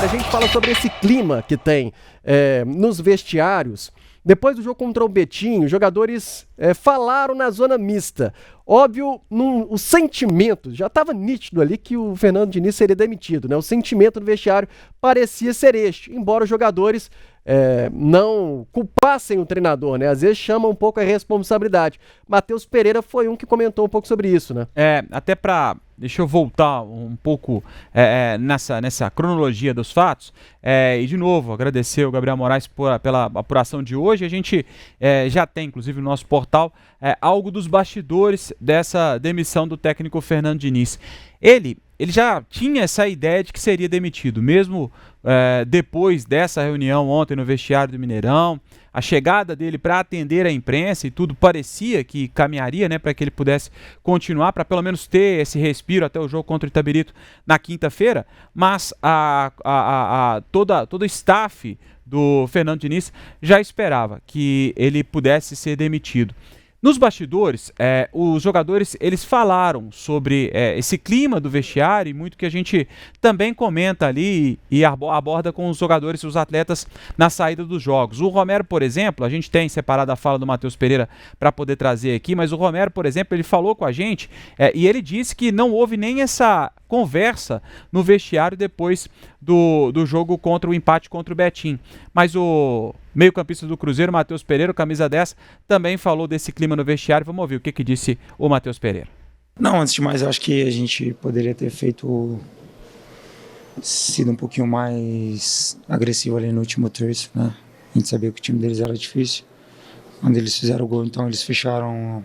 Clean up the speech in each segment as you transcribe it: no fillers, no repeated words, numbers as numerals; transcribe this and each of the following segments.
gente fala sobre esse clima que tem nos vestiários. Depois do jogo contra o Betim, os jogadores falaram na zona mista. Óbvio, o sentimento, já estava nítido ali que o Fernando Diniz seria demitido, né? O sentimento do vestiário parecia ser este, embora os jogadores não culpassem o treinador, né? Às vezes chama um pouco a responsabilidade. Matheus Pereira foi um que comentou um pouco sobre isso, né? Deixa eu voltar um pouco nessa cronologia dos fatos e, de novo, agradecer o Gabriel Moraes pela apuração de hoje. A gente já tem, inclusive, no nosso portal, algo dos bastidores dessa demissão do técnico Fernando Diniz. Ele já tinha essa ideia de que seria demitido, mesmo depois dessa reunião ontem no vestiário do Mineirão. A chegada dele para atender a imprensa e tudo parecia que caminharia, né, para que ele pudesse continuar, para pelo menos ter esse respiro até o jogo contra o Itabirito na quinta-feira, mas todo o staff do Fernando Diniz já esperava que ele pudesse ser demitido. Nos bastidores, os jogadores eles falaram sobre esse clima do vestiário e muito que a gente também comenta ali e aborda com os jogadores e os atletas na saída dos jogos. O Romero, por exemplo, a gente tem separado a fala do Matheus Pereira para poder trazer aqui, mas o Romero, por exemplo, ele falou com a gente e ele disse que não houve nem essa conversa no vestiário depois do jogo contra o empate contra o Betim. Mas o meio-campista do Cruzeiro, Matheus Pereira, camisa 10, também falou desse clima no vestiário. Vamos ouvir o que disse o Matheus Pereira. Não, antes de mais, eu acho que a gente poderia ter sido um pouquinho mais agressivo ali no último terço, né? A gente sabia que o time deles era difícil. Quando eles fizeram o gol, então eles fizeram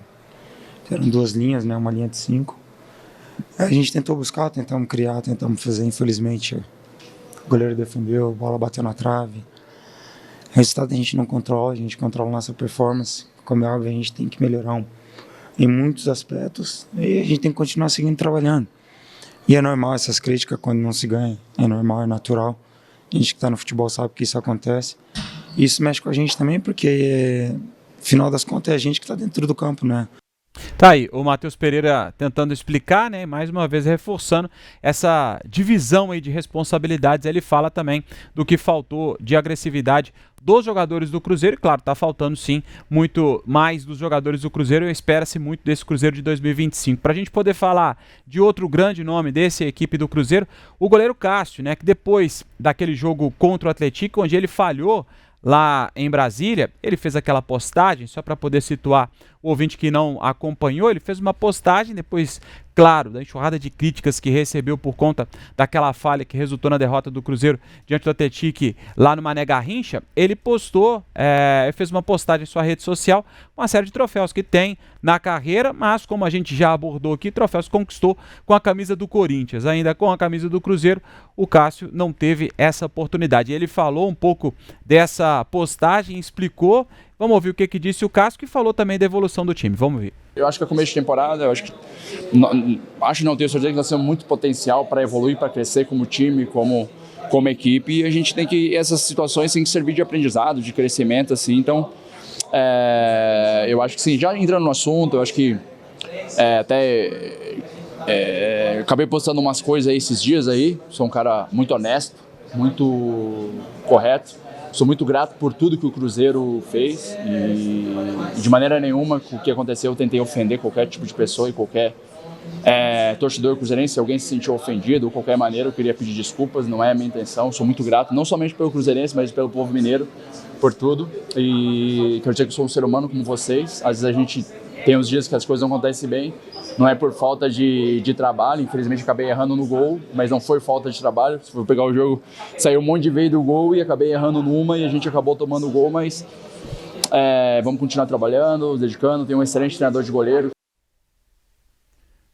duas linhas, né? Uma linha de 5. A gente tentou buscar, tentamos criar, tentamos fazer. Infelizmente, o goleiro defendeu, a bola bateu na trave. O resultado a gente não controla, a gente controla a nossa performance. Como é óbvio, a gente tem que melhorar em muitos aspectos e a gente tem que continuar seguindo trabalhando. E é normal essas críticas quando não se ganha, é normal, é natural. A gente que está no futebol sabe que isso acontece. E isso mexe com a gente também porque, final das contas, é a gente que está dentro do campo, né? Tá aí, o Matheus Pereira tentando explicar, né, mais uma vez reforçando essa divisão aí de responsabilidades. Ele fala também do que faltou de agressividade dos jogadores do Cruzeiro, e claro, tá faltando sim muito mais dos jogadores do Cruzeiro, e espera-se muito desse Cruzeiro de 2025. Pra gente poder falar de outro grande nome dessa equipe do Cruzeiro, o goleiro Cássio, né, que depois daquele jogo contra o Atlético, onde ele falhou lá em Brasília, ele fez aquela postagem, só para poder situar o ouvinte que não acompanhou, ele fez uma postagem depois, claro, da enxurrada de críticas que recebeu por conta daquela falha que resultou na derrota do Cruzeiro diante do Atlético lá no Mané Garrincha. Ele postou, fez uma postagem em sua rede social, uma série de troféus que tem na carreira, mas como a gente já abordou aqui, troféus conquistou com a camisa do Corinthians. Ainda com a camisa do Cruzeiro, o Cássio não teve essa oportunidade. Ele falou um pouco dessa postagem, explicou. Vamos ouvir o que disse o Cássio, que falou também da evolução do time. Vamos ver. Eu acho que é começo de temporada, não tenho certeza que nós temos muito potencial para evoluir, para crescer como time, como equipe, e a gente tem que, essas situações têm que servir de aprendizado, de crescimento, assim, então eu acho que sim, já entrando no assunto, eu acho que acabei postando umas coisas aí esses dias aí, sou um cara muito honesto, muito correto. Sou muito grato por tudo que o Cruzeiro fez e de maneira nenhuma com o que aconteceu eu tentei ofender qualquer tipo de pessoa e qualquer torcedor cruzeirense. Se alguém se sentiu ofendido de qualquer maneira, eu queria pedir desculpas, não é a minha intenção. Sou muito grato, não somente pelo cruzeirense, mas pelo povo mineiro, por tudo. E quero dizer que eu sou um ser humano como vocês. Às vezes a gente tem os dias que as coisas não acontecem bem. Não é por falta de trabalho, infelizmente acabei errando no gol, mas não foi falta de trabalho. Se for pegar o jogo, saiu um monte de vez do gol e acabei errando numa e a gente acabou tomando o gol, mas vamos continuar trabalhando, dedicando, tem um excelente treinador de goleiro.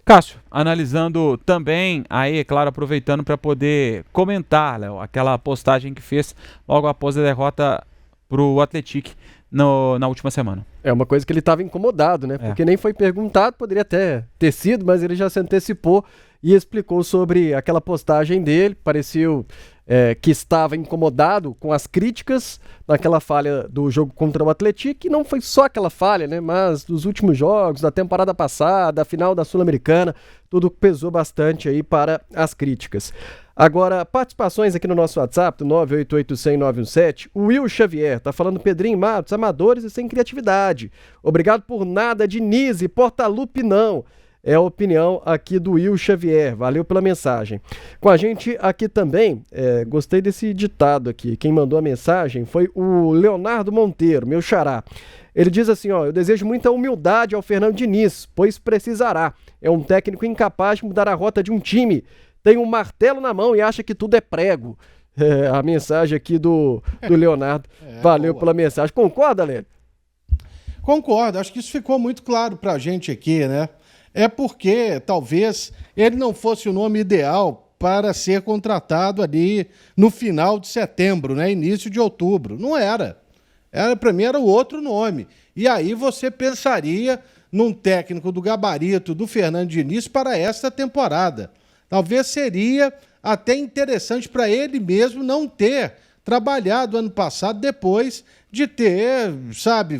Cássio, analisando também, aí, é claro, aproveitando para poder comentar, Léo, aquela postagem que fez logo após a derrota para o Atlético na última semana. É uma coisa que ele estava incomodado, né? Porque nem foi perguntado, poderia até ter sido, mas ele já se antecipou e explicou sobre aquela postagem dele, pareceu que estava incomodado com as críticas naquela falha do jogo contra o Atlético, e não foi só aquela falha, né, mas dos últimos jogos, da temporada passada, a final da Sul-Americana, tudo pesou bastante aí para as críticas. Agora, participações aqui no nosso WhatsApp, 988-100-917. O Will Xavier tá falando: Pedrinho e Matos, amadores e sem criatividade. Obrigado por nada, Diniz e Portalupe não. É a opinião aqui do Will Xavier. Valeu pela mensagem. Com a gente aqui também, gostei desse ditado aqui. Quem mandou a mensagem foi o Leonardo Monteiro, meu xará. Ele diz assim, ó: eu desejo muita humildade ao Fernando Diniz, pois precisará. É um técnico incapaz de mudar a rota de um time. Tem um martelo na mão e acha que tudo é prego. A mensagem aqui do Leonardo. Valeu pela mensagem. Concorda, Lélio? Concordo. Acho que isso ficou muito claro pra gente aqui, né? É porque talvez ele não fosse o nome ideal para ser contratado ali no final de setembro, né? Início de outubro. Não era. Para mim era o outro nome. E aí você pensaria num técnico do gabarito do Fernando Diniz para esta temporada. Talvez seria até interessante para ele mesmo não ter trabalhado ano passado depois de ter,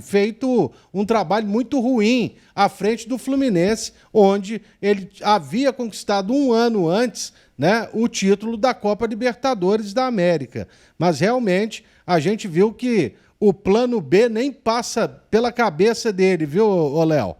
feito um trabalho muito ruim à frente do Fluminense, onde ele havia conquistado um ano antes, né, o título da Copa Libertadores da América. Mas realmente a gente viu que o plano B nem passa pela cabeça dele, viu, Léo?